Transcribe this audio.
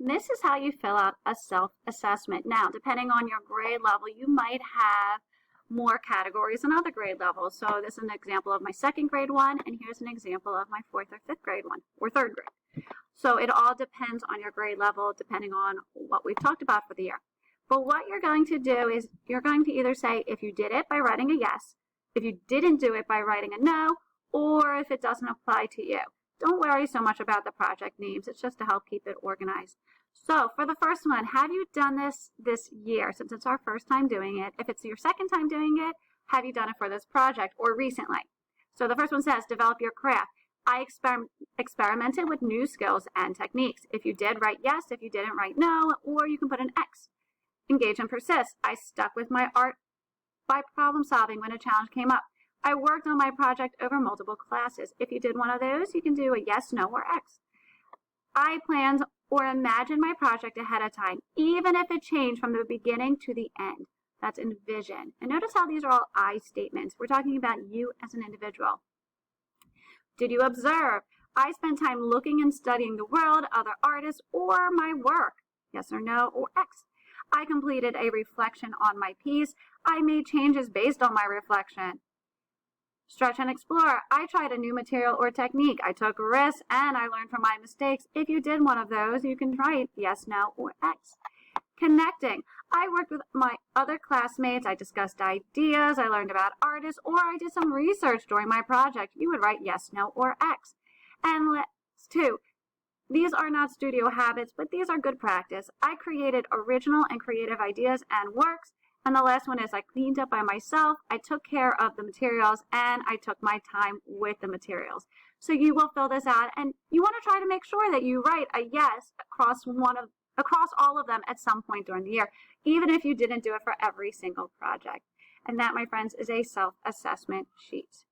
This is how you fill out a self-assessment. Now, depending on your grade level, you might have more categories than other grade levels. So this is an example of my second grade one, and here's an example of my fourth or fifth grade one, or third grade. So it all depends on your grade level, depending on what we've talked about for the year. But what you're going to do is you're going to either say if you did it by writing a yes, if you didn't do it by writing a no, or if it doesn't apply to you. Don't worry so much about the project names. It's just to help keep it organized. So for the first one, have you done this year, since it's our first time doing it? If it's your second time doing it, have you done it for this project or recently? So the first one says, develop your craft. I experimented with new skills and techniques. If you did, write yes. If you didn't, write no, or you can put an X. Engage and persist. I stuck with my art by problem solving when a challenge came up. I worked on my project over multiple classes. If you did one of those, you can do a yes, no, or X. I planned or imagined my project ahead of time, even if it changed from the beginning to the end. That's envision. And notice how these are all I statements. We're talking about you as an individual. Did you observe? I spent time looking and studying the world, other artists, or my work. Yes or no, or X. I completed a reflection on my piece. I made changes based on my reflection. Stretch and explore. I tried a new material or technique. I took risks and I learned from my mistakes. If you did one of those, you can write yes, no, or X. Connecting. I worked with my other classmates. I discussed ideas. I learned about artists, or I did some research during my project. You would write yes, no, or X. And let's 2. These are not studio habits, but these are good practice. I created original and creative ideas and works. And the last one is I cleaned up by myself, I took care of the materials, and I took my time with the materials. So you will fill this out, and you want to try to make sure that you write a yes across all of them at some point during the year, even if you didn't do it for every single project. And that, my friends, is a self-assessment sheet.